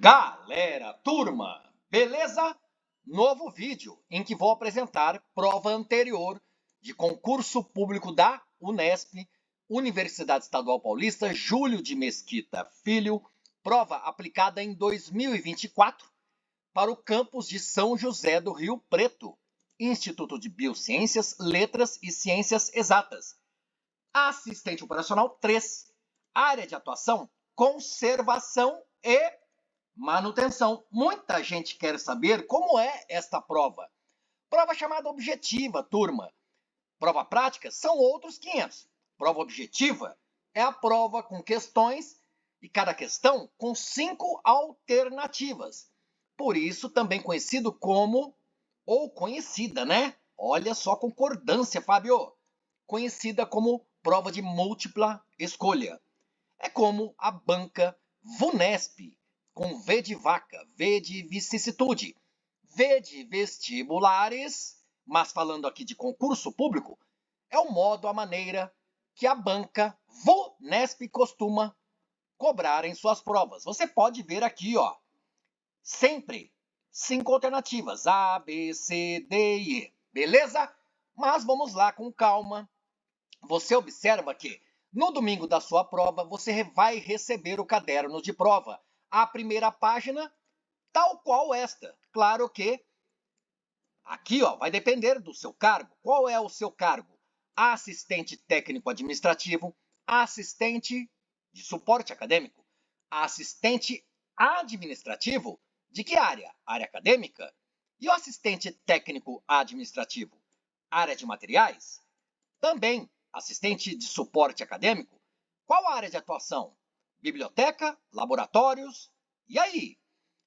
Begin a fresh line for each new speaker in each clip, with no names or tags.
Galera, turma, beleza? Novo vídeo em que vou apresentar prova anterior de concurso público da Unesp, Universidade Estadual Paulista, Júlio de Mesquita Filho, prova aplicada em 2024 para o campus de São José do Rio Preto, Instituto de Biociências, Letras e Ciências Exatas. Assistente operacional 3, área de atuação, conservação e manutenção. Muita gente quer saber como é esta prova. Prova chamada objetiva, turma. Prova prática são outros 500. Prova objetiva é a prova com questões e cada questão com 5 alternativas. Por isso também conhecido como, ou conhecida, né? Olha só a concordância, Fábio. Conhecida como prova de múltipla escolha. É como a banca VUNESP, com V de vaca, V de vicissitude, V de vestibulares, mas falando aqui de concurso público, é o modo, a maneira que a banca VUNESP costuma cobrar em suas provas. Você pode ver aqui, ó, sempre 5 alternativas, A, B, C, D e E, beleza? Mas vamos lá com calma. Você observa que no domingo da sua prova, você vai receber o caderno de prova. A primeira página, tal qual esta. Claro que aqui ó, vai depender do seu cargo. Qual é o seu cargo? Assistente técnico administrativo, assistente de suporte acadêmico, assistente administrativo, de que área? Área acadêmica. E o assistente técnico administrativo? Área de materiais? Também assistente de suporte acadêmico? Qual a área de atuação? Biblioteca, laboratórios, e aí?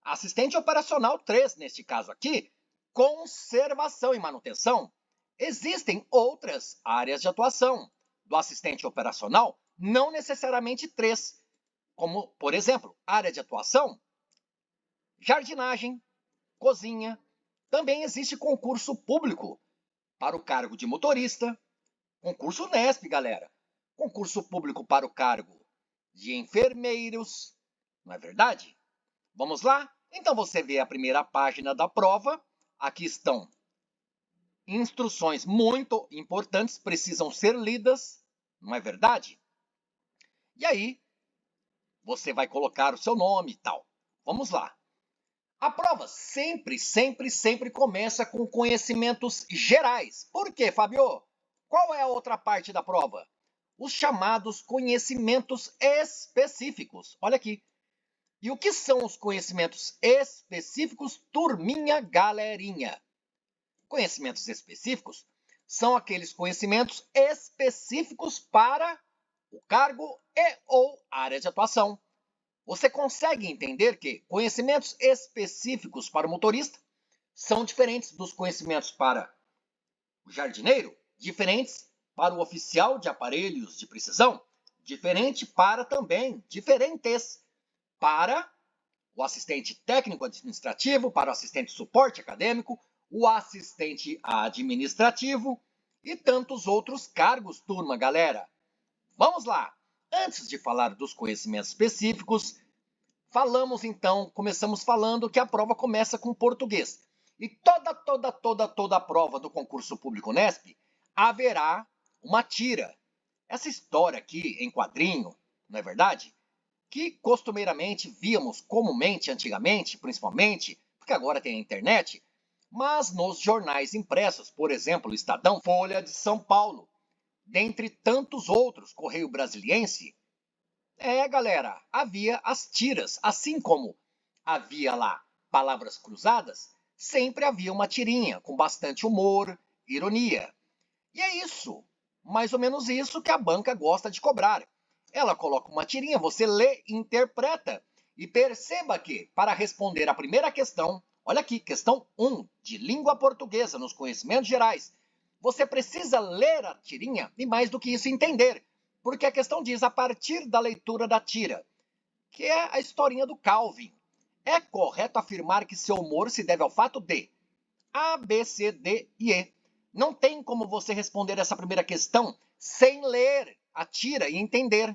Assistente operacional 3, neste caso aqui, conservação e manutenção. Existem outras áreas de atuação do assistente operacional, não necessariamente 3, como, por exemplo, área de atuação, jardinagem, cozinha. Também existe concurso público para o cargo de motorista, concurso Unesp, galera. Concurso público para o cargo de enfermeiros, não é verdade? Vamos lá? Então você vê a primeira página da prova. Aqui estão instruções muito importantes, precisam ser lidas, não é verdade? E aí, você vai colocar o seu nome e tal. Vamos lá. A prova sempre começa com conhecimentos gerais. Por quê, Fabio? Qual é a outra parte da prova? Os chamados conhecimentos específicos. Olha aqui. E o que são os conhecimentos específicos, turminha, galerinha? Conhecimentos específicos são aqueles conhecimentos específicos para o cargo e ou área de atuação. Você consegue entender que conhecimentos específicos para o motorista são diferentes dos conhecimentos para o jardineiro, diferentes para o oficial de aparelhos de precisão, diferentes para o assistente técnico administrativo, para o assistente de suporte acadêmico, o assistente administrativo e tantos outros cargos, turma, galera. Vamos lá! Antes de falar dos conhecimentos específicos, começamos falando que a prova começa com português. E toda a prova do concurso público Unesp haverá uma tira. Essa história aqui em quadrinho, não é verdade? Que costumeiramente víamos comumente, antigamente, principalmente, porque agora tem a internet, mas nos jornais impressos, por exemplo, Estadão, Folha de São Paulo, dentre tantos outros, Correio Brasiliense, galera, havia as tiras, assim como havia lá palavras cruzadas, sempre havia uma tirinha com bastante humor, ironia. E é isso, mais ou menos isso que a banca gosta de cobrar. Ela coloca uma tirinha, você lê e interpreta. E perceba que, para responder a primeira questão, olha aqui, questão 1, de língua portuguesa, nos conhecimentos gerais, você precisa ler a tirinha e, mais do que isso, entender. Porque a questão diz, a partir da leitura da tira, que é a historinha do Calvin, é correto afirmar que seu humor se deve ao fato de A, B, C, D e E. Não tem como você responder essa primeira questão sem ler a tira e entender.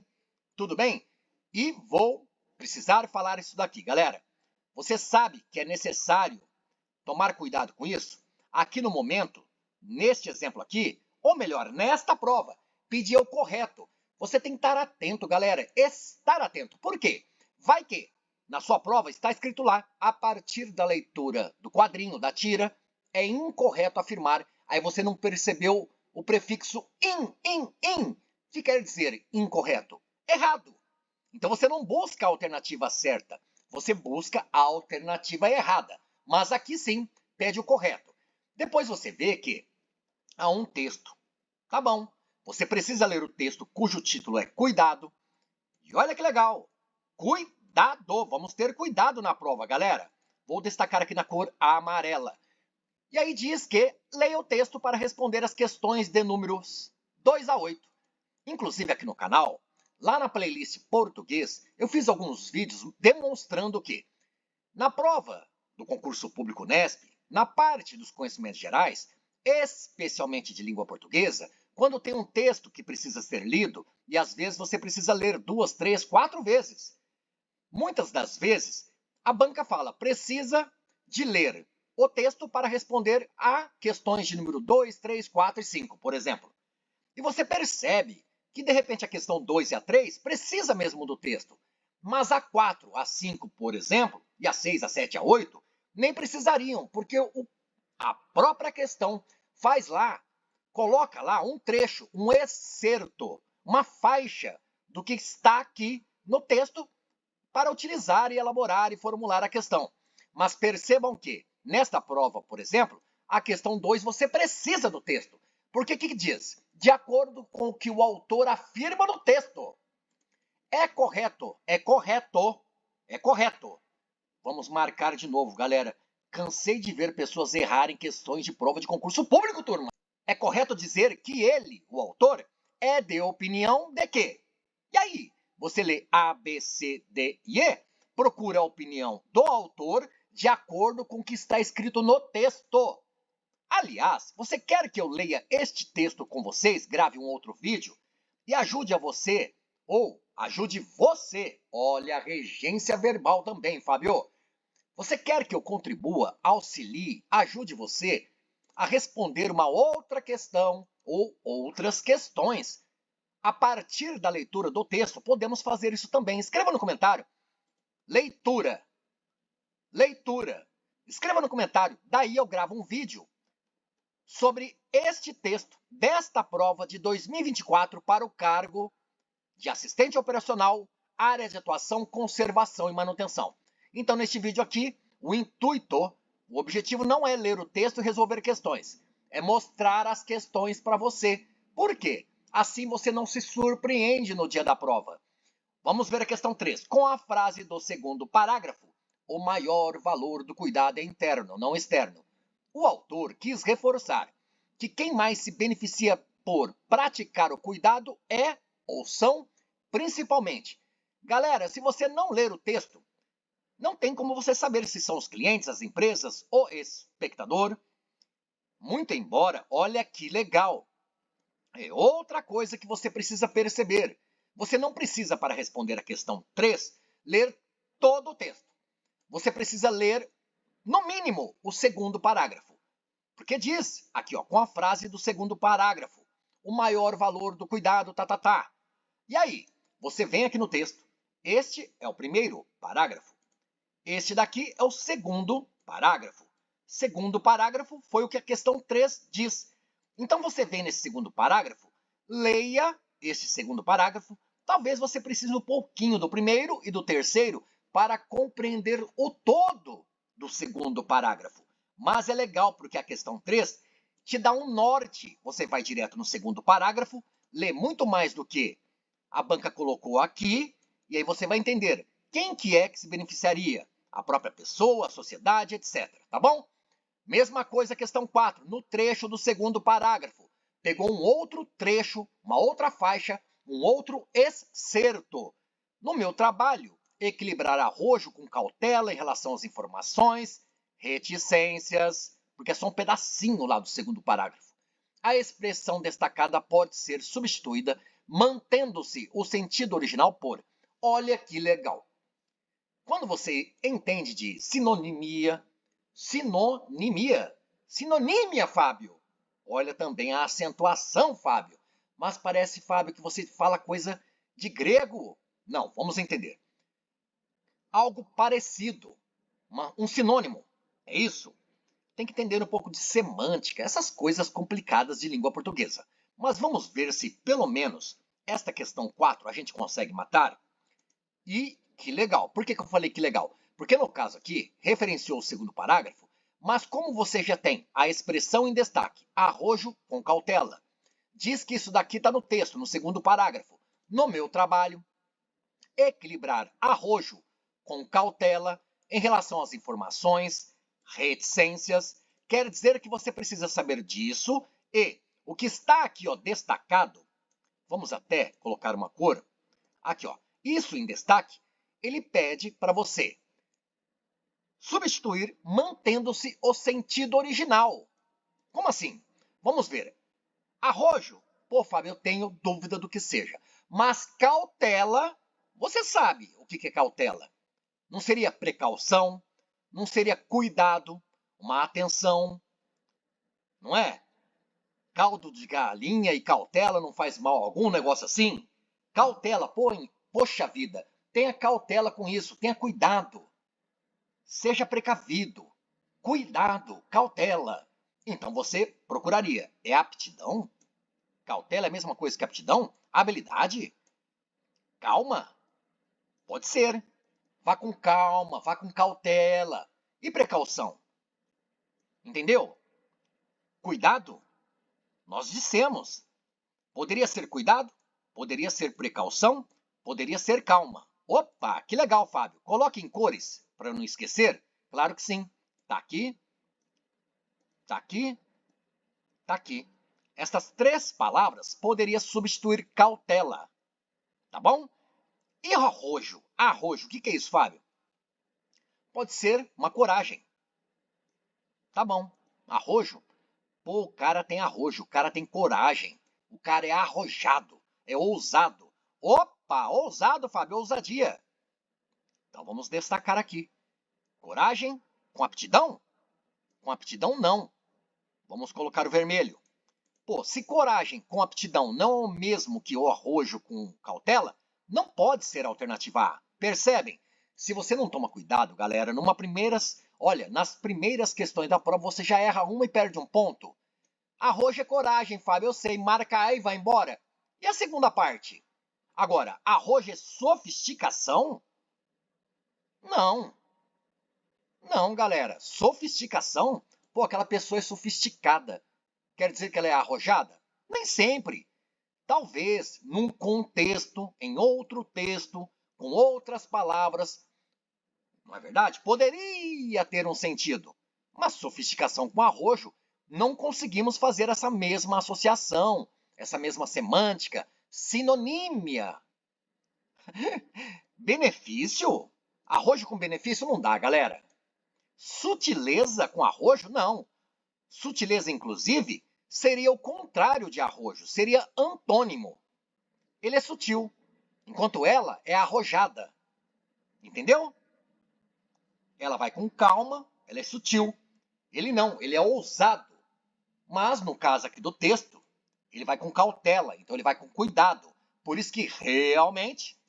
Tudo bem? E vou precisar falar isso daqui, galera. Você sabe que é necessário tomar cuidado com isso? Aqui no momento, neste exemplo aqui, ou melhor, nesta prova, pedir o correto. Você tem que estar atento, galera. Estar atento. Por quê? Vai que na sua prova está escrito lá, a partir da leitura do quadrinho, da tira, é incorreto afirmar. Aí você não percebeu o prefixo in, que quer dizer incorreto. Errado. Então você não busca a alternativa certa, você busca a alternativa errada. Mas aqui sim, pede o correto. Depois você vê que há um texto. Tá bom, você precisa ler o texto cujo título é Cuidado. E olha que legal, cuidado, vamos ter cuidado na prova, galera. Vou destacar aqui na cor amarela. E aí diz que leia o texto para responder as questões de números 2 a 8. Inclusive aqui no canal, lá na playlist português, eu fiz alguns vídeos demonstrando que, na prova do concurso público Unesp, na parte dos conhecimentos gerais, especialmente de língua portuguesa, quando tem um texto que precisa ser lido, e às vezes você precisa ler 2, 3, 4 vezes. Muitas das vezes, a banca fala, precisa de ler o texto para responder a questões de número 2, 3, 4 e 5, por exemplo. E você percebe que, de repente, a questão 2 e a 3 precisa mesmo do texto. Mas a 4, a 5, por exemplo, e a 6, a 7, a 8, nem precisariam, porque a própria questão faz lá, coloca lá um trecho, um excerto, uma faixa do que está aqui no texto para utilizar e elaborar e formular a questão. Mas percebam que, nesta prova, por exemplo, a questão 2 você precisa do texto. Porque o que diz? De acordo com o que o autor afirma no texto. É correto, é correto, é correto. Vamos marcar de novo, galera. Cansei de ver pessoas errarem questões de prova de concurso público, turma. É correto dizer que ele, o autor, é de opinião de quê? E aí, você lê A, B, C, D e E, procura a opinião do autor de acordo com o que está escrito no texto. Aliás, você quer que eu leia este texto com vocês, grave um outro vídeo e ajude a você, ou ajude você, olha a regência verbal também, Fábio. Você quer que eu contribua, auxilie, ajude você a responder uma outra questão ou outras questões? A partir da leitura do texto, podemos fazer isso também. Escreva no comentário. Leitura. Leitura. Escreva no comentário. Daí eu gravo um vídeo sobre este texto desta prova de 2024 para o cargo de assistente operacional, área de atuação, conservação e manutenção. Então, neste vídeo aqui, o objetivo não é ler o texto e resolver questões, é mostrar as questões para você. Por quê? Assim você não se surpreende no dia da prova. Vamos ver a questão 3. Com a frase do segundo parágrafo, o maior valor do cuidado é interno, não externo. O autor quis reforçar que quem mais se beneficia por praticar o cuidado é ou são principalmente. Galera, se você não ler o texto, não tem como você saber se são os clientes, as empresas, o espectador. Muito embora, olha que legal. É outra coisa que você precisa perceber. Você não precisa, para responder a questão 3, ler todo o texto. Você precisa ler, no mínimo, o segundo parágrafo. Porque diz, aqui ó, com a frase do segundo parágrafo, o maior valor do cuidado, tá. E aí, você vem aqui no texto, este é o primeiro parágrafo. Este daqui é o segundo parágrafo. Segundo parágrafo foi o que a questão 3 diz. Então você vem nesse segundo parágrafo, leia este segundo parágrafo. Talvez você precise um pouquinho do primeiro e do terceiro para compreender o todo do segundo parágrafo. Mas é legal porque a questão 3 te dá um norte. Você vai direto no segundo parágrafo, lê muito mais do que a banca colocou aqui, e aí você vai entender quem que é que se beneficiaria, a própria pessoa, a sociedade, etc. Tá bom? Mesma coisa a questão 4, no trecho do segundo parágrafo. Pegou um outro trecho, uma outra faixa, um outro excerto. No meu trabalho, equilibrar arrojo com cautela em relação às informações, reticências, porque é só um pedacinho lá do segundo parágrafo. A expressão destacada pode ser substituída, mantendo-se o sentido original por olha que legal. Quando você entende de sinonímia, Fábio. Olha também a acentuação, Fábio. Mas parece, Fábio, que você fala coisa de grego. Não, vamos entender. Algo parecido, um sinônimo. É isso? Tem que entender um pouco de semântica, essas coisas complicadas de língua portuguesa. Mas vamos ver se, pelo menos, esta questão 4 a gente consegue matar. E que legal. Por que eu falei que legal? Porque no caso aqui, referenciou o segundo parágrafo, mas como você já tem a expressão em destaque, arrojo com cautela, diz que isso daqui está no texto, no segundo parágrafo. No meu trabalho, equilibrar arrojo com cautela em relação às informações, reticências, quer dizer que você precisa saber disso e o que está aqui, ó, destacado, vamos até colocar uma cor, aqui, ó, isso em destaque, ele pede para você substituir mantendo-se o sentido original. Como assim? Vamos ver. Arrojo. Pô, Fábio, eu tenho dúvida do que seja. Mas cautela, você sabe o que é cautela. Não seria precaução, não seria cuidado, uma atenção, não é? Caldo de galinha e cautela não faz mal algum, negócio assim? Cautela, poxa vida, tenha cautela com isso, tenha cuidado. Seja precavido, cuidado, cautela. Então você procuraria. É aptidão? Cautela é a mesma coisa que aptidão? Habilidade? Calma? Pode ser. Vá com calma, vá com cautela. E precaução? Entendeu? Cuidado? Nós dissemos. Poderia ser cuidado? Poderia ser precaução? Poderia ser calma. Opa, que legal, Fábio. Coloque em cores, para não esquecer. Claro que sim. Tá aqui, tá aqui, tá aqui. Estas três palavras poderiam substituir cautela. Tá bom? E arrojo? Arrojo, o que é isso, Fábio? Pode ser uma coragem. Tá bom. Arrojo? Pô, o cara tem arrojo, o cara tem coragem. O cara é arrojado, é ousado. Opa, ousado, Fábio, ousadia. Então vamos destacar aqui. Coragem com aptidão? Com aptidão, não. Vamos colocar o vermelho. Pô, se coragem com aptidão não é o mesmo que o arrojo com cautela, não pode ser a alternativa A. Percebem? Se você não toma cuidado, galera, nas primeiras questões da prova você já erra uma e perde um ponto. Arrojo é coragem, Fábio, eu sei, marca A e vai embora. E a segunda parte? Agora, arrojo é sofisticação? Não. Não, galera. Sofisticação? Pô, aquela pessoa é sofisticada. Quer dizer que ela é arrojada? Nem sempre. Talvez, num contexto, em outro texto, com outras palavras, não é verdade? Poderia ter um sentido. Mas sofisticação com arrojo, não conseguimos fazer essa mesma associação, essa mesma semântica, sinonímia. Benefício? Arrojo com benefício não dá, galera. Sutileza com arrojo, não. Sutileza, inclusive, seria o contrário de arrojo, seria antônimo. Ele é sutil, enquanto ela é arrojada. Entendeu? Ela vai com calma, ela é sutil. Ele não, ele é ousado. Mas, no caso aqui do texto, ele vai com cautela, então ele vai com cuidado. Por isso que, realmente,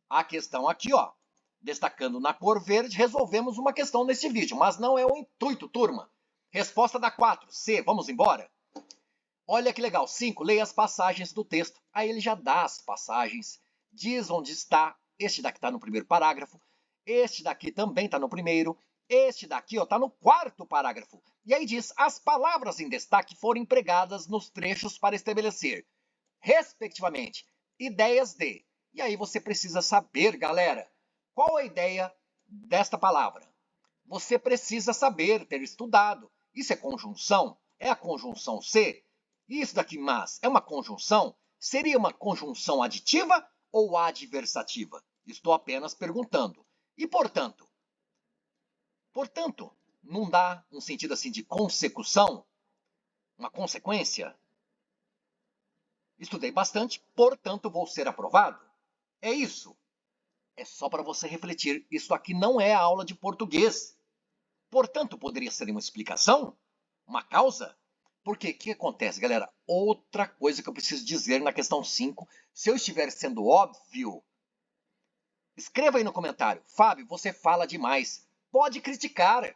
a questão aqui, ó, destacando na cor verde, resolvemos uma questão nesse vídeo, mas não é o intuito, turma. Resposta da 4, C, vamos embora? Olha que legal, 5, leia as passagens do texto. Aí ele já dá as passagens, diz onde está, este daqui está no primeiro parágrafo, este daqui também está no primeiro, este daqui está no quarto parágrafo. E aí diz, as palavras em destaque foram empregadas nos trechos para estabelecer, respectivamente, ideias de. E aí você precisa saber, galera, qual a ideia desta palavra. Você precisa saber, ter estudado. Isso é conjunção? É a conjunção C? Isso daqui, mas, é uma conjunção? Seria uma conjunção aditiva ou adversativa? Estou apenas perguntando. E, portanto, não dá um sentido assim de consecução? Uma consequência? Estudei bastante, portanto vou ser aprovado? É isso? É só para você refletir. Isso aqui não é aula de português. Portanto, poderia ser uma explicação? Uma causa? Porque o que acontece, galera? Outra coisa que eu preciso dizer na questão 5, se eu estiver sendo óbvio, escreva aí no comentário. Fábio, você fala demais. Pode criticar.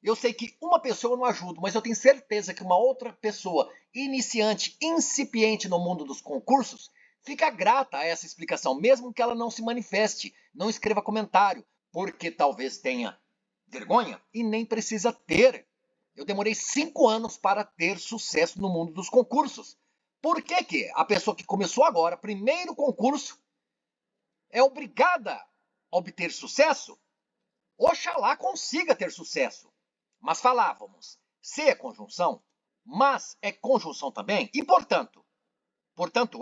Eu sei que uma pessoa não ajuda, mas eu tenho certeza que uma outra pessoa iniciante, incipiente no mundo dos concursos, fica grata a essa explicação, mesmo que ela não se manifeste, não escreva comentário, porque talvez tenha vergonha e nem precisa ter. Eu demorei 5 anos para ter sucesso no mundo dos concursos. Por que que a pessoa que começou agora, primeiro concurso, é obrigada a obter sucesso? Oxalá consiga ter sucesso. Mas falávamos, se é conjunção, mas é conjunção também, e portanto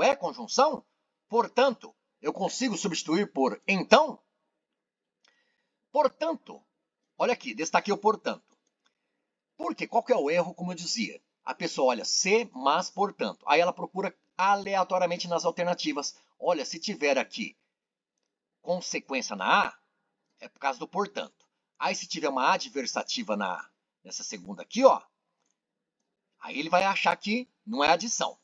é conjunção, portanto eu consigo substituir por então, portanto, olha aqui, destaquei o portanto. Porque qual que é o erro, como eu dizia? A pessoa olha se, mas, portanto. Aí ela procura aleatoriamente nas alternativas. Olha, se tiver aqui consequência na A, é por causa do portanto. Aí se tiver uma adversativa nessa segunda aqui, ó, aí ele vai achar que não é adição.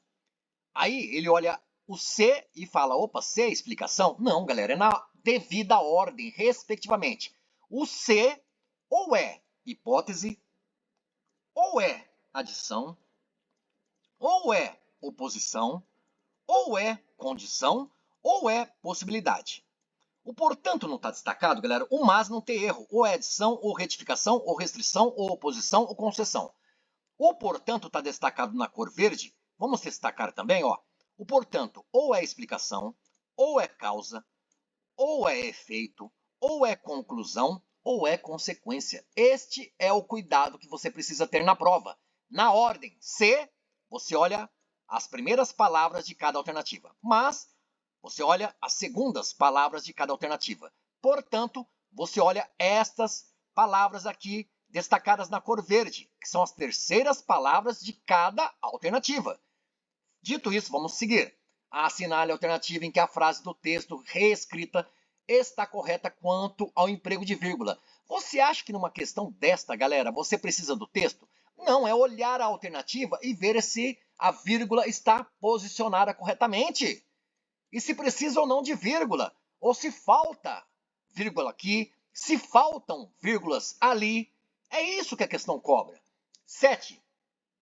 Aí ele olha o C e fala, opa, C é explicação? Não, galera, é na devida ordem, respectivamente. O C ou é hipótese, ou é adição, ou é oposição, ou é condição, ou é possibilidade. O portanto não está destacado, galera. O mas não tem erro. Ou é adição, ou retificação, ou restrição, ou oposição, ou concessão. O portanto está destacado na cor verde. Vamos destacar também, ó. O portanto ou é explicação, ou é causa, ou é efeito, ou é conclusão, ou é consequência. Este é o cuidado que você precisa ter na prova. Na ordem C, você olha as primeiras palavras de cada alternativa. Mas você olha as segundas palavras de cada alternativa. Portanto, você olha estas palavras aqui destacadas na cor verde, que são as terceiras palavras de cada alternativa. Dito isso, vamos seguir. Assinale a alternativa em que a frase do texto reescrita está correta quanto ao emprego de vírgula. Você acha que numa questão desta, galera, você precisa do texto? Não, é olhar a alternativa e ver se a vírgula está posicionada corretamente. E se precisa ou não de vírgula, ou se falta vírgula aqui, se faltam vírgulas ali. É isso que a questão cobra. 7.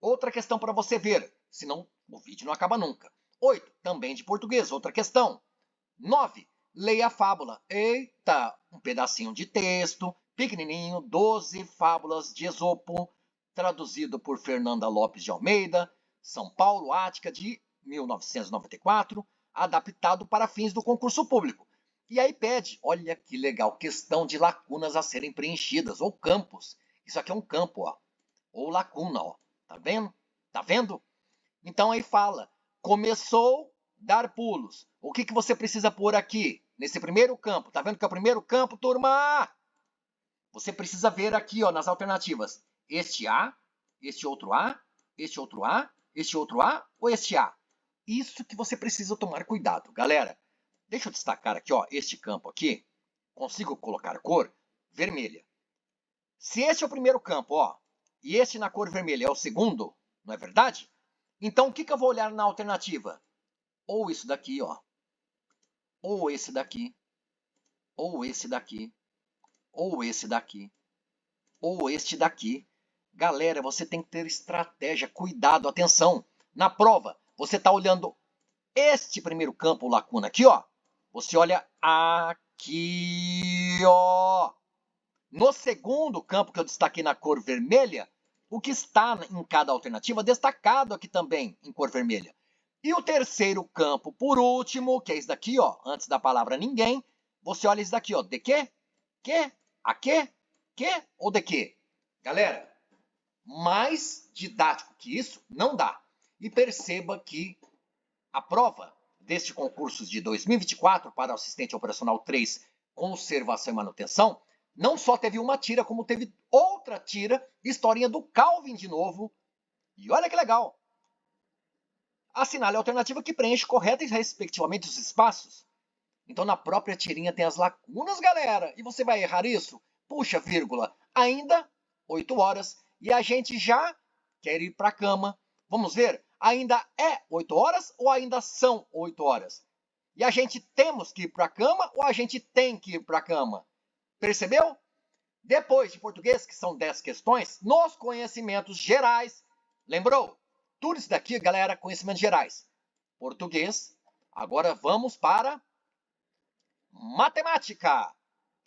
Outra questão para você ver, senão o vídeo não acaba nunca. 8. Também de português, outra questão. 9. Leia a fábula. Eita, um pedacinho de texto, pequenininho, 12 fábulas de Esopo, traduzido por Fernanda Lopes de Almeida, São Paulo, Ática, de 1994, adaptado para fins do concurso público. E aí pede, olha que legal, questão de lacunas a serem preenchidas, ou campos. Isso aqui é um campo, ó, ou lacuna, ó. Tá vendo? Tá vendo? Então aí fala, começou dar pulos. O que você precisa pôr aqui, nesse primeiro campo? Tá vendo que é o primeiro campo, turma? Você precisa ver aqui, ó, nas alternativas. Este A, este outro A, este outro A, este outro A ou este A? Isso que você precisa tomar cuidado. Galera, deixa eu destacar aqui, ó, este campo aqui. Consigo colocar cor vermelha. Se este é o primeiro campo, ó, e este na cor vermelha é o segundo, não é verdade? Então, o que eu vou olhar na alternativa? Ou isso daqui, ó. Ou esse daqui. Ou esse daqui. Ou esse daqui. Ou este daqui. Galera, você tem que ter estratégia, cuidado, atenção. Na prova, você está olhando este primeiro campo, lacuna aqui, ó. Você olha aqui, ó. No segundo campo que eu destaquei na cor vermelha, o que está em cada alternativa destacado aqui também em cor vermelha. E o terceiro campo, por último, que é esse daqui, ó, antes da palavra ninguém, você olha esse daqui, ó, de quê? Que? A quê? Que? Ou de quê? Galera, mais didático que isso não dá. E perceba que a prova deste concurso de 2024 para o assistente operacional 3, conservação e manutenção, não só teve uma tira, como teve outra tira, historinha do Calvin de novo. E olha que legal. Assinale a alternativa que preenche correta e respectivamente os espaços. Então, na própria tirinha tem as lacunas, galera. E você vai errar isso? Puxa, vírgula, ainda 8 horas e a gente já quer ir para a cama. Vamos ver, ainda é 8 horas ou ainda são 8 horas? E a gente temos que ir para a cama ou a gente tem que ir para a cama? Percebeu? Depois de português, que são 10 questões, nos conhecimentos gerais, lembrou? Tudo isso daqui, galera, conhecimentos gerais. Português. Agora vamos para matemática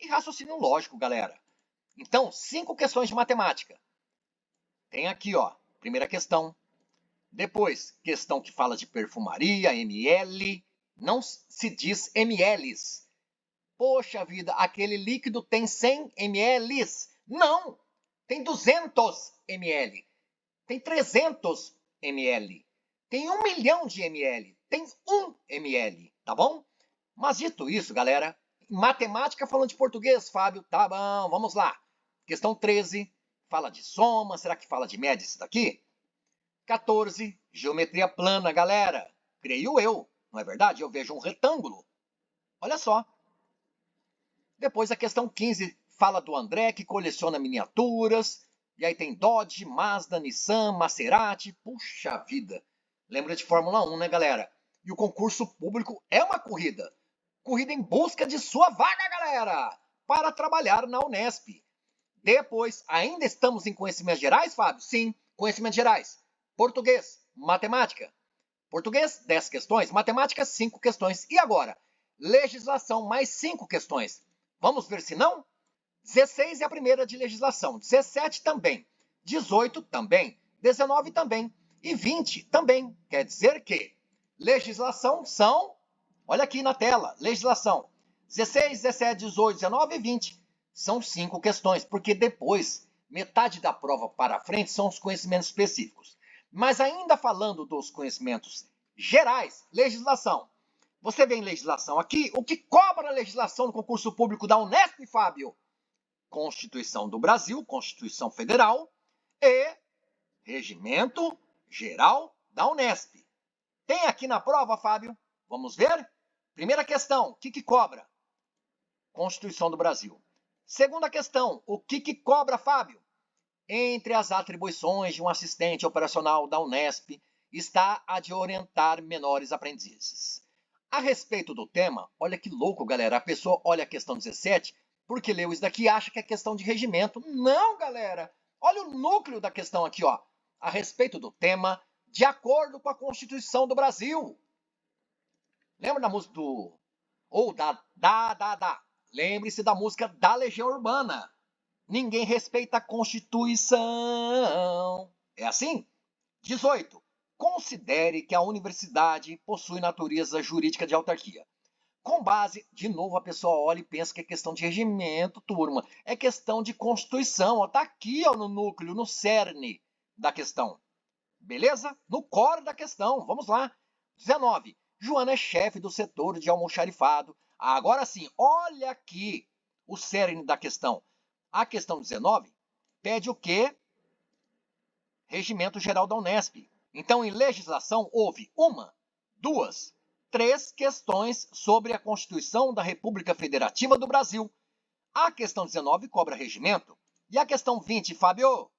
e raciocínio lógico, galera. Então, 5 questões de matemática. Tem aqui, ó, primeira questão. Depois, questão que fala de perfumaria, ml. Não se diz mls. Poxa vida, aquele líquido tem 100 ml. Não, tem 200 ml. Tem 300 ml. Tem 1 milhão de ml. Tem 1 ml, tá bom? Mas dito isso, galera, matemática falando de português, Fábio, tá bom, vamos lá. Questão 13, fala de soma, será que fala de média isso daqui? 14, geometria plana, galera. Creio eu, não é verdade? Eu vejo um retângulo. Olha só. Depois a questão 15 fala do André, que coleciona miniaturas. E aí tem Dodge, Mazda, Nissan, Maserati. Puxa vida. Lembra de Fórmula 1, né, galera? E o concurso público é uma corrida. Corrida em busca de sua vaga, galera, para trabalhar na Unesp. Depois, ainda estamos em conhecimentos gerais, Fábio? Sim, conhecimentos gerais. Português, matemática. Português, 10 questões. Matemática, 5 questões. E agora? Legislação, mais 5 questões. Vamos ver se não? 16 é a primeira de legislação. 17 também. 18 também. 19 também. E 20 também. Quer dizer que legislação são... Olha aqui na tela, legislação. 16, 17, 18, 19 e 20. São 5 questões, porque depois, metade da prova para frente são os conhecimentos específicos. Mas ainda falando dos conhecimentos gerais, legislação. Você vê em legislação aqui, o que cobra a legislação no concurso público da Unesp, Fábio? Constituição do Brasil, Constituição Federal e Regimento Geral da Unesp. Tem aqui na prova, Fábio? Vamos ver? Primeira questão, o que cobra? Constituição do Brasil. Segunda questão, o que cobra, Fábio? Entre as atribuições de um assistente operacional da Unesp está a de orientar menores aprendizes. A respeito do tema, olha que louco, galera. A pessoa olha a questão 17, porque leu isso daqui e acha que é questão de regimento. Não, galera. Olha o núcleo da questão aqui, ó. A respeito do tema, de acordo com a Constituição do Brasil. Lembra da música do... Ou Lembre-se da música da Legião Urbana. Ninguém respeita a Constituição. É assim? 18. Considere que a universidade possui natureza jurídica de autarquia. Com base, de novo, a pessoa olha e pensa que é questão de regimento, turma. É questão de Constituição. Está aqui, ó, no núcleo, no cerne da questão. Beleza? No core da questão. Vamos lá. 19. Joana é chefe do setor de almoxarifado. Agora sim, olha aqui o cerne da questão. A questão 19 pede o quê? Regimento Geral da Unesp. Então, em legislação, houve 1, 2, 3 questões sobre a Constituição da República Federativa do Brasil. A questão 19 cobra regimento. E a questão 20, Fábio?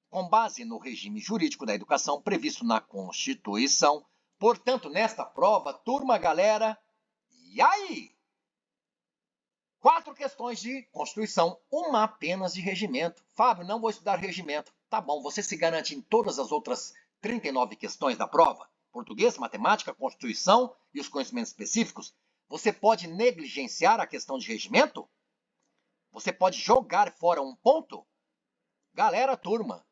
Com base no regime jurídico da educação previsto na Constituição. Portanto, nesta prova, turma, galera, e aí? 4 questões de Constituição, 1 apenas de regimento. Fábio, não vou estudar regimento. Tá bom, você se garante em todas as outras 39 questões da prova? Português, matemática, Constituição e os conhecimentos específicos? Você pode negligenciar a questão de regimento? Você pode jogar fora um ponto? Galera, turma,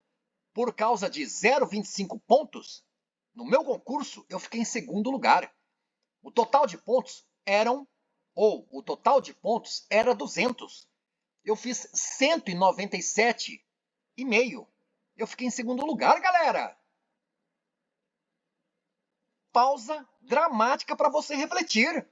por causa de 0,25 pontos, no meu concurso eu fiquei em segundo lugar. O total de pontos o total de pontos era 200. Eu fiz 197,5. Eu fiquei em segundo lugar, galera. Pausa dramática para você refletir.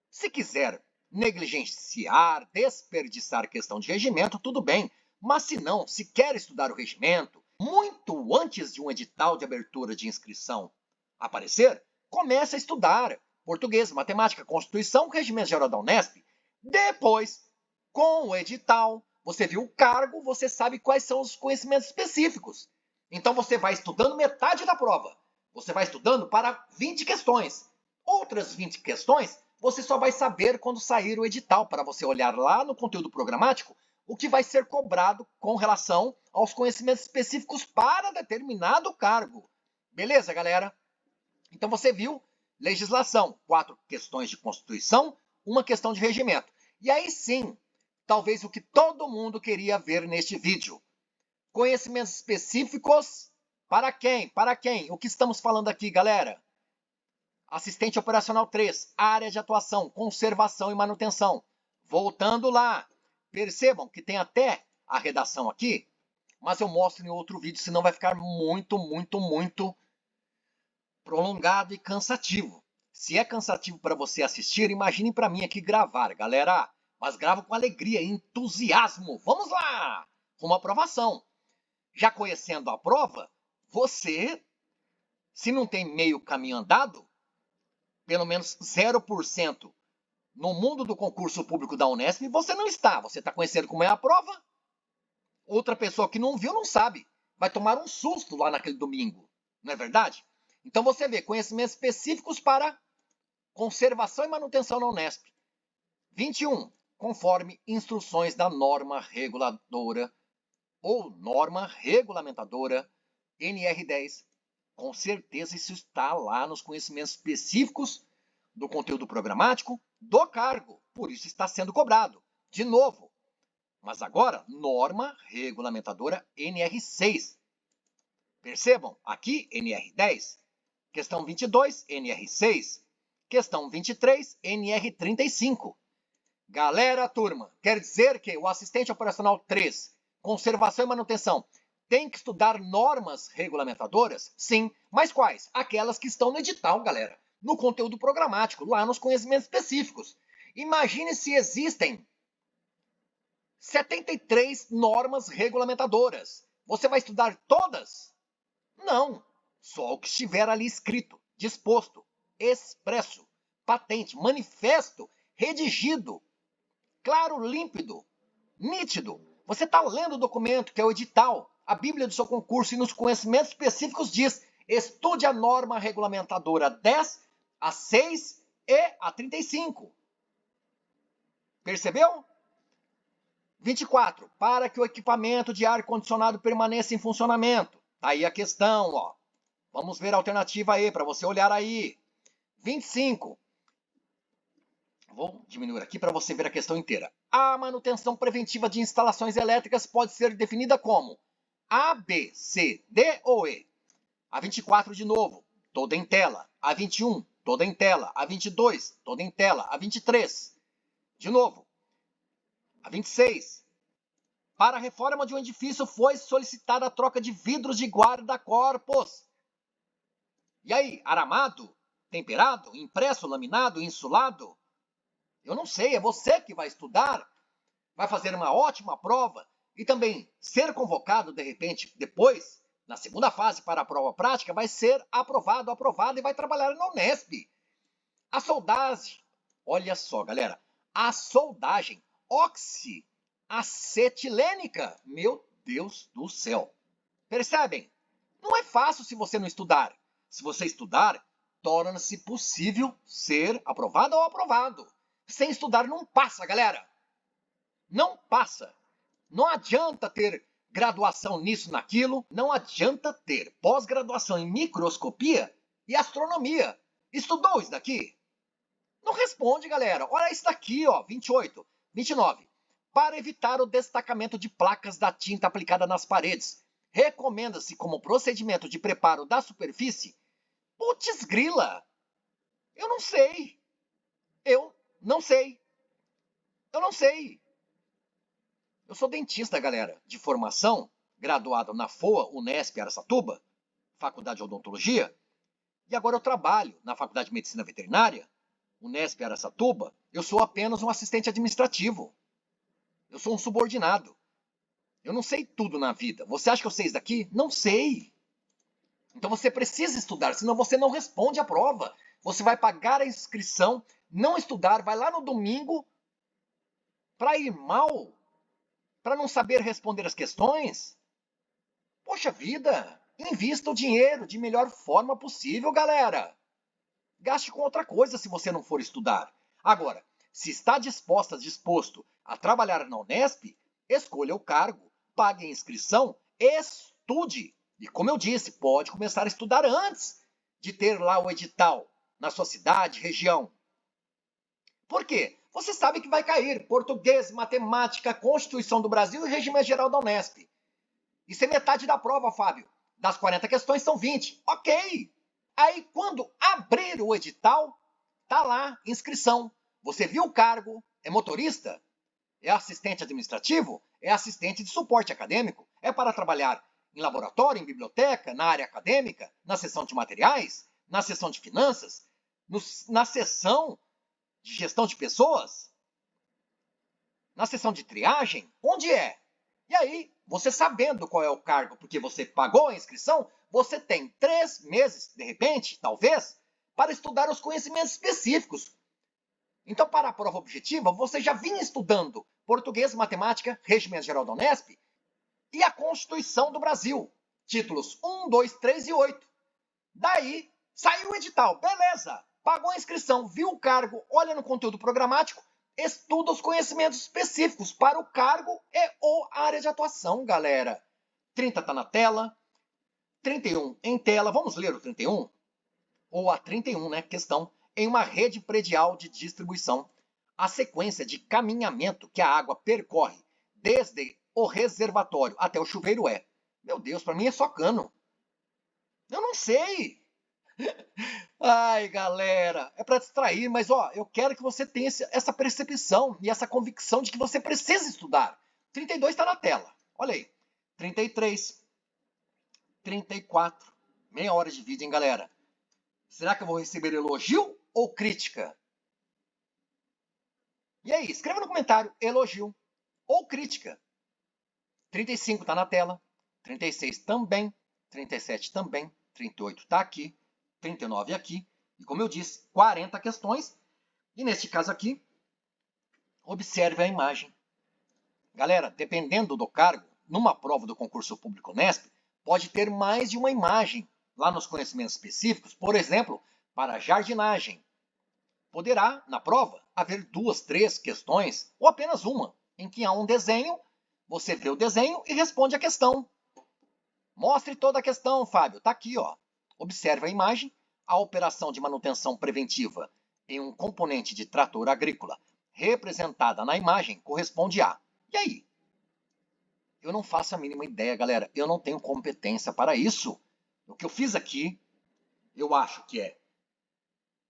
Se quiser negligenciar, desperdiçar questão de regimento, tudo bem. Mas se não, se quer estudar o regimento, muito antes de um edital de abertura de inscrição aparecer, comece a estudar. português, matemática, Constituição, regimento geral da Unesp. Depois, com o edital, você viu o cargo, você sabe quais são os conhecimentos específicos. Então você vai estudando metade da prova. Você vai estudando para 20 questões. Outras 20 questões, você só vai saber quando sair o edital, para você olhar lá no conteúdo programático o que vai ser cobrado com relação aos conhecimentos específicos para determinado cargo. Beleza, galera? Então você viu legislação, 4 questões de Constituição, 1 questão de regimento. E aí sim, talvez o que todo mundo queria ver neste vídeo. Conhecimentos específicos para quem? Para quem? O que estamos falando aqui, galera? Assistente operacional 3, área de atuação, conservação e manutenção. Voltando lá, percebam que tem até a redação aqui, mas eu mostro em outro vídeo, senão vai ficar muito prolongado e cansativo. Se é cansativo para você assistir, imagine para mim aqui gravar, galera. Mas gravo com alegria e entusiasmo. Vamos lá! Rumo à aprovação. Já conhecendo a prova, você, se não tem meio caminho andado, pelo menos 0% no mundo do concurso público da Unesp, você não está. Você está conhecendo como é a prova. Outra pessoa que não viu não sabe. Vai tomar um susto lá naquele domingo. Não é verdade? Então você vê conhecimentos específicos para conservação e manutenção na Unesp. 21. Conforme instruções da norma reguladora ou norma regulamentadora NR10. Com certeza isso está lá nos conhecimentos específicos do conteúdo programático do cargo. Por isso está sendo cobrado. De novo. Mas agora, norma regulamentadora NR6. Percebam, aqui NR10. Questão 22, NR6. Questão 23, NR35. Galera, turma, quer dizer que o assistente operacional 3, conservação e manutenção, tem que estudar normas regulamentadoras? Sim, mas quais? Aquelas que estão no edital, galera. No conteúdo programático, lá nos conhecimentos específicos. Imagine se existem 73 normas regulamentadoras. Você vai estudar todas? Não. Só o que estiver ali escrito, disposto, expresso, patente, manifesto, redigido, claro, límpido, nítido. Você está lendo o documento, que é o edital, a Bíblia do seu concurso, e nos conhecimentos específicos diz: estude a norma regulamentadora 10, a 6 e a 35. Percebeu? 24. Para que o equipamento de ar-condicionado permaneça em funcionamento. Tá aí a questão, ó. Vamos ver a alternativa aí, para você olhar aí. 25. Vou diminuir aqui para você ver a questão inteira. A manutenção preventiva de instalações elétricas pode ser definida como A, B, C, D ou E. A 24 de novo, toda em tela. A 21, toda em tela. A 22, toda em tela. A 23, de novo. A 26. Para a reforma de um edifício foi solicitada a troca de vidros de guarda-corpos. E aí, aramado, temperado, impresso, laminado, insulado? Eu não sei, é você que vai estudar, vai fazer uma ótima prova e também ser convocado, de repente, depois, na segunda fase para a prova prática, vai ser aprovado e vai trabalhar na Unesp. A soldagem, olha só, galera, a soldagem oxiacetilênica, meu Deus do céu. Percebem? Não é fácil se você não estudar. Se você estudar, torna-se possível ser aprovado ou aprovado. Sem estudar não passa, galera. Não passa. Não adianta ter graduação nisso, naquilo. Não adianta ter pós-graduação em microscopia e astronomia. Estudou isso daqui? Não responde, galera. Olha isso daqui, ó, 28, 29. Para evitar o destacamento de placas da tinta aplicada nas paredes, recomenda-se como procedimento de preparo da superfície. Putz grila! Eu não sei. Eu não sei. Eu sou dentista, galera, de formação, graduado na FOA, Unesp, Araçatuba, Faculdade de Odontologia, e agora eu trabalho na Faculdade de Medicina Veterinária, Unesp, Araçatuba. Eu sou apenas um assistente administrativo. Eu sou um subordinado. Eu não sei tudo na vida. Você acha que eu sei isso daqui? Não sei. Então você precisa estudar, senão você não responde a prova. Você vai pagar a inscrição, não estudar, vai lá no domingo para ir mal, para não saber responder as questões? Poxa vida, invista o dinheiro de melhor forma possível, galera. Gaste com outra coisa se você não for estudar. Agora, se está disposto a trabalhar na Unesp, escolha o cargo, pague a inscrição, estude. E como eu disse, pode começar a estudar antes de ter lá o edital na sua cidade, região. Por quê? Você sabe que vai cair português, matemática, Constituição do Brasil e regime geral da Unesp. Isso é metade da prova, Fábio. Das 40 questões são 20. Ok. Aí, quando abrir o edital, tá lá, inscrição. Você viu o cargo? É motorista? É assistente administrativo? É assistente de suporte acadêmico? É para trabalhar em laboratório, em biblioteca, na área acadêmica, na seção de materiais, na seção de finanças, na seção de gestão de pessoas, na seção de triagem? Onde é? E aí, você sabendo qual é o cargo, porque você pagou a inscrição, você tem 3 meses, de repente, talvez, para estudar os conhecimentos específicos. Então, para a prova objetiva, você já vinha estudando português, matemática, regimento geral da Unesp e a Constituição do Brasil, títulos 1, 2, 3 e 8. Daí, saiu o edital, beleza, pagou a inscrição, viu o cargo, olha no conteúdo programático, estuda os conhecimentos específicos para o cargo e ou área de atuação, galera. 30 está na tela, 31 em tela, vamos ler o 31? Ou a 31, né, questão. Em uma rede predial de distribuição, a sequência de caminhamento que a água percorre desde o reservatório até o chuveiro é... Meu Deus, para mim é só cano. Eu não sei. Ai, galera, é para distrair, mas ó, eu quero que você tenha essa percepção e essa convicção de que você precisa estudar. 32 está na tela. Olha aí. 33, 34. Meia hora de vídeo, hein, galera? Será que eu vou receber elogio ou crítica? E aí, escreva no comentário elogio ou crítica. 35 está na tela. 36 também. 37 também. 38 está aqui. 39 aqui. E como eu disse, 40 questões. E neste caso aqui, observe a imagem. Galera, dependendo do cargo, numa prova do concurso público Unesp, pode ter mais de uma imagem lá nos conhecimentos específicos, por exemplo, para jardinagem. Poderá, na prova, haver 2, 3 questões, ou apenas uma, em que há um desenho, você vê o desenho e responde a questão. Mostre toda a questão, Fábio. Está aqui, ó. Observe a imagem. A operação de manutenção preventiva em um componente de trator agrícola, representada na imagem, corresponde a... E aí? Eu não faço a mínima ideia, galera. Eu não tenho competência para isso. O que eu fiz aqui, eu acho que é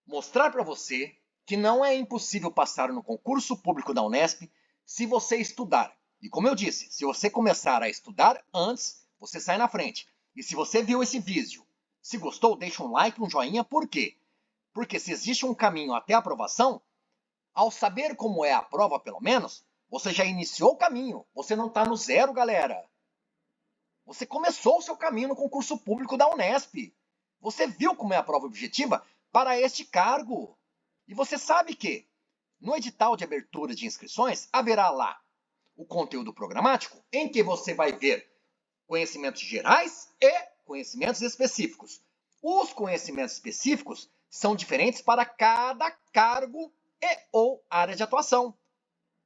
mostrar para você que não é impossível passar no concurso público da Unesp se você estudar. E como eu disse, se você começar a estudar antes, você sai na frente. E se você viu esse vídeo, se gostou, deixa um like, um joinha. Por quê? Porque se existe um caminho até a aprovação, ao saber como é a prova, pelo menos, você já iniciou o caminho. Você não está no zero, galera. Você começou o seu caminho no concurso público da Unesp. Você viu como é a prova objetiva para este cargo. E você sabe que no edital de abertura de inscrições haverá lá o conteúdo programático em que você vai ver conhecimentos gerais e conhecimentos específicos. Os conhecimentos específicos são diferentes para cada cargo e ou área de atuação.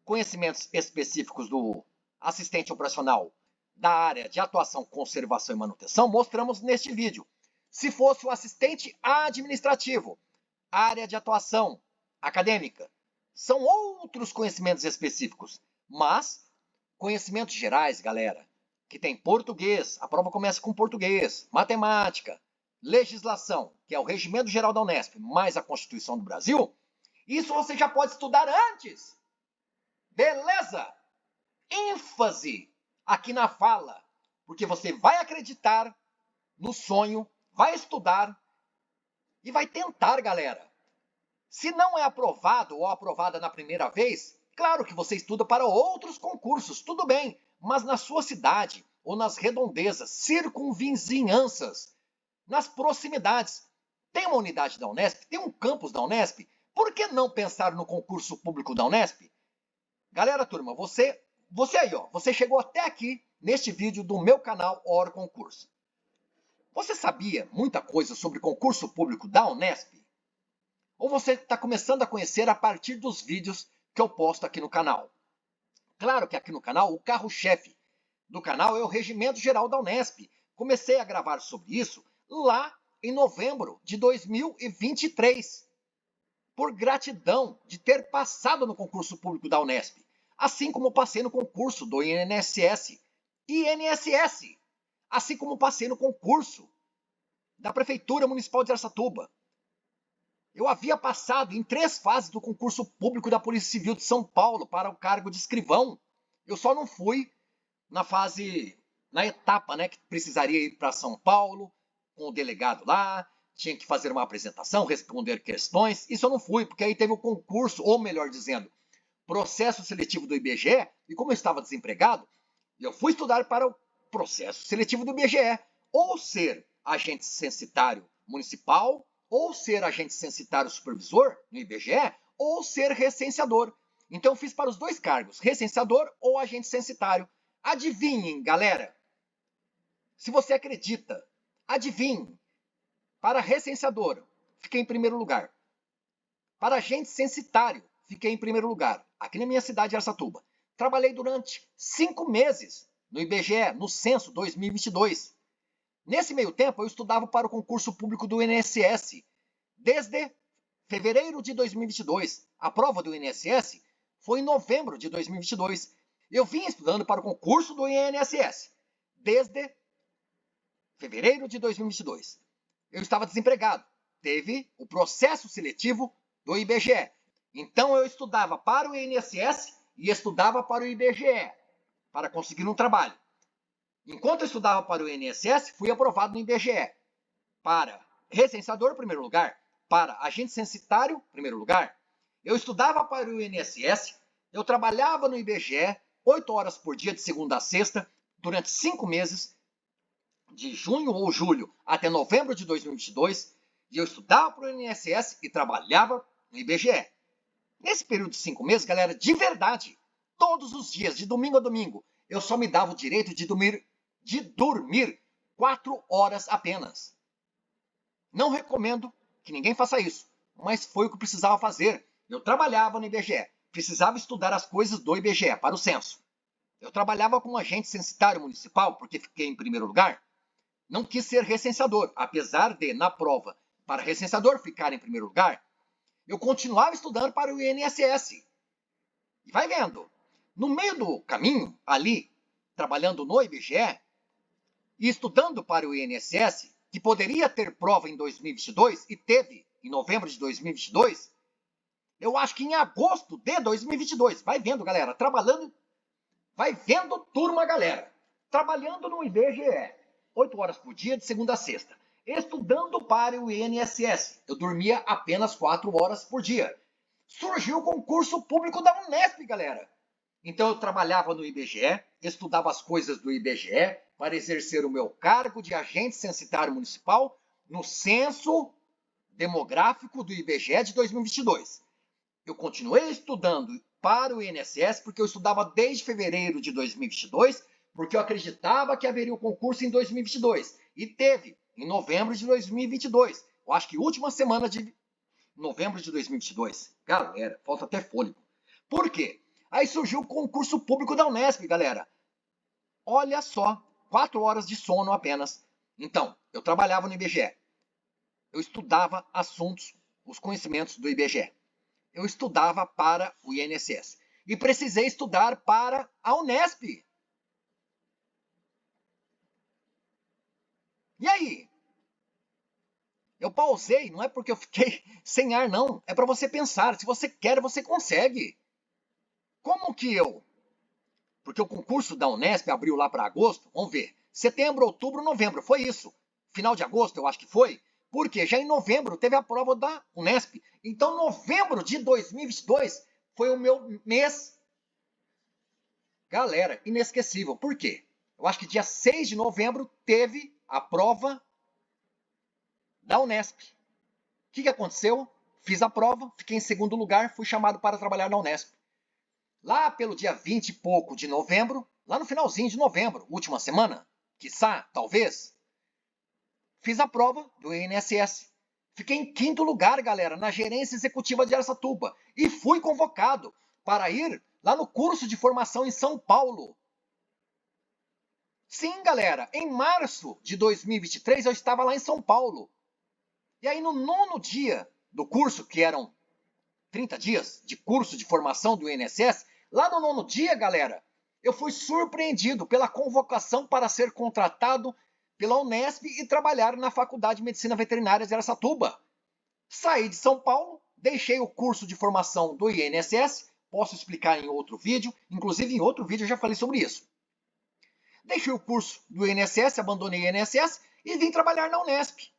Conhecimentos específicos do assistente operacional da área de atuação, conservação e manutenção, mostramos neste vídeo. Se fosse o assistente administrativo, área de atuação acadêmica, são outros conhecimentos específicos. Mas, conhecimentos gerais, galera, que tem português, a prova começa com português, matemática, legislação, que é o Regimento Geral da Unesp, mais a Constituição do Brasil, isso você já pode estudar antes. Beleza? ênfase aqui na fala, porque você vai acreditar no sonho, vai estudar e vai tentar, galera. Se não é aprovado ou aprovada na primeira vez, claro que você estuda para outros concursos, tudo bem, mas na sua cidade ou nas redondezas, circunvizinhanças, nas proximidades, tem uma unidade da Unesp, tem um campus da Unesp, por que não pensar no concurso público da Unesp? Galera, turma, você aí, ó, você chegou até aqui neste vídeo do meu canal Oro Concurso. Você sabia muita coisa sobre concurso público da Unesp? Ou você está começando a conhecer a partir dos vídeos que eu posto aqui no canal? Claro que aqui no canal, o carro-chefe do canal é o Regimento Geral da Unesp. Comecei a gravar sobre isso lá em novembro de 2023. Por gratidão de ter passado no concurso público da Unesp, assim como passei no concurso do INSS, assim como passei no concurso da Prefeitura Municipal de Araçatuba. Eu havia passado em 3 fases do concurso público da Polícia Civil de São Paulo para o cargo de escrivão. Eu só não fui na etapa, né, que precisaria ir para São Paulo, com o delegado lá, tinha que fazer uma apresentação, responder questões. Isso eu não fui, porque aí teve o concurso, ou melhor dizendo, processo seletivo do IBGE, e como eu estava desempregado, eu fui estudar para o processo seletivo do IBGE, ou ser agente censitário municipal, ou ser agente censitário supervisor no IBGE, ou ser recenseador. Então eu fiz para os 2 cargos, recenseador ou agente censitário. Adivinhem, galera, se você acredita, adivinhem, para recenseador, fiquei em primeiro lugar. Para agente censitário, fiquei em primeiro lugar, aqui na minha cidade de Araçatuba. Trabalhei durante 5 meses no IBGE, no censo 2022. Nesse meio tempo, eu estudava para o concurso público do INSS, desde fevereiro de 2022. A prova do INSS foi em novembro de 2022. Eu vim estudando para o concurso do INSS, desde fevereiro de 2022. Eu estava desempregado. Teve o processo seletivo do IBGE. Então eu estudava para o INSS e estudava para o IBGE, para conseguir um trabalho. Enquanto eu estudava para o INSS, fui aprovado no IBGE. Para recenseador, primeiro lugar. Para agente censitário, primeiro lugar. Eu estudava para o INSS, eu trabalhava no IBGE, 8 horas por dia, de segunda a sexta, durante 5 meses, de junho ou julho até novembro de 2022, e eu estudava para o INSS e trabalhava no IBGE. Nesse período de 5 meses, galera, de verdade, todos os dias, de domingo a domingo, eu só me dava o direito de dormir 4 horas apenas. Não recomendo que ninguém faça isso, mas foi o que eu precisava fazer. Eu trabalhava no IBGE, precisava estudar as coisas do IBGE para o censo. Eu trabalhava como agente censitário municipal, porque fiquei em primeiro lugar. Não quis ser recenseador, apesar de, na prova, para recenseador ficar em primeiro lugar, eu continuava estudando para o INSS. E vai vendo, no meio do caminho, ali, trabalhando no IBGE, e estudando para o INSS, que poderia ter prova em 2022, e teve em novembro de 2022, eu acho que em agosto de 2022, vai vendo, galera, vai vendo, turma, galera, trabalhando no IBGE, 8 horas por dia, de segunda a sexta, estudando para o INSS, eu dormia apenas 4 horas por dia. Surgiu o concurso público da Unesp, galera. Então eu trabalhava no IBGE, estudava as coisas do IBGE para exercer o meu cargo de agente censitário municipal no censo demográfico do IBGE de 2022. Eu continuei estudando para o INSS porque eu estudava desde fevereiro de 2022, porque eu acreditava que haveria o concurso em 2022. E teve em novembro de 2022. Eu acho que última semana de novembro de 2022. Galera, falta até fôlego. Por quê? Aí surgiu o concurso público da Unesp, galera. Olha só, 4 horas de sono apenas. Então, eu trabalhava no IBGE. Eu estudava assuntos, os conhecimentos do IBGE. Eu estudava para o INSS. E precisei estudar para a Unesp. E aí? Eu pausei, não é porque eu fiquei sem ar, não. É para você pensar. Se você quer, você consegue. Como que eu? Porque o concurso da Unesp abriu lá para agosto. Vamos ver. Setembro, outubro, novembro. Foi isso. Final de agosto, eu acho que foi. Porque já em novembro teve a prova da Unesp. Então, novembro de 2022 foi o meu mês, galera, inesquecível. Por quê? Eu acho que dia 6 de novembro teve a prova da Unesp. que aconteceu? Fiz a prova, fiquei em segundo lugar, fui chamado para trabalhar na Unesp. Lá pelo dia 20 e pouco de novembro, lá no finalzinho de novembro, última semana, quiçá, talvez, fiz a prova do INSS. Fiquei em quinto lugar, galera, na gerência executiva de Araçatuba. E fui convocado para ir lá no curso de formação em São Paulo. Sim, galera, em março de 2023 eu estava lá em São Paulo. E aí no 9º dia do curso, que eram 30 dias de curso de formação do INSS, lá no 9º dia, galera, eu fui surpreendido pela convocação para ser contratado pela Unesp e trabalhar na Faculdade de Medicina Veterinária de Araçatuba. Saí de São Paulo, deixei o curso de formação do INSS, posso explicar em outro vídeo, inclusive em outro vídeo eu já falei sobre isso. Deixei o curso do INSS, abandonei o INSS e vim trabalhar na Unesp.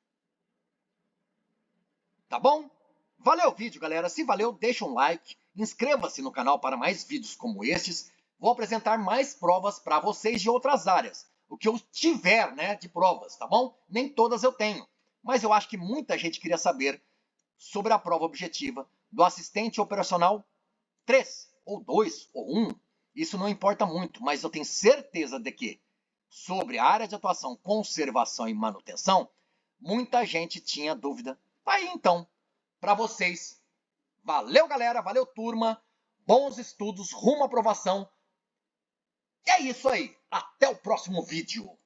Tá bom? Valeu o vídeo, galera. Se valeu, deixa um like, inscreva-se no canal para mais vídeos como estes. Vou apresentar mais provas para vocês de outras áreas. O que eu tiver, né, de provas, tá bom? Nem todas eu tenho, mas eu acho que muita gente queria saber sobre a prova objetiva do assistente operacional 3, ou 2, ou 1. Isso não importa muito, mas eu tenho certeza de que sobre a área de atuação, conservação e manutenção, muita gente tinha dúvida. Tá aí então, para vocês. Valeu, galera, valeu, turma. Bons estudos, rumo à aprovação. E é isso aí. Até o próximo vídeo.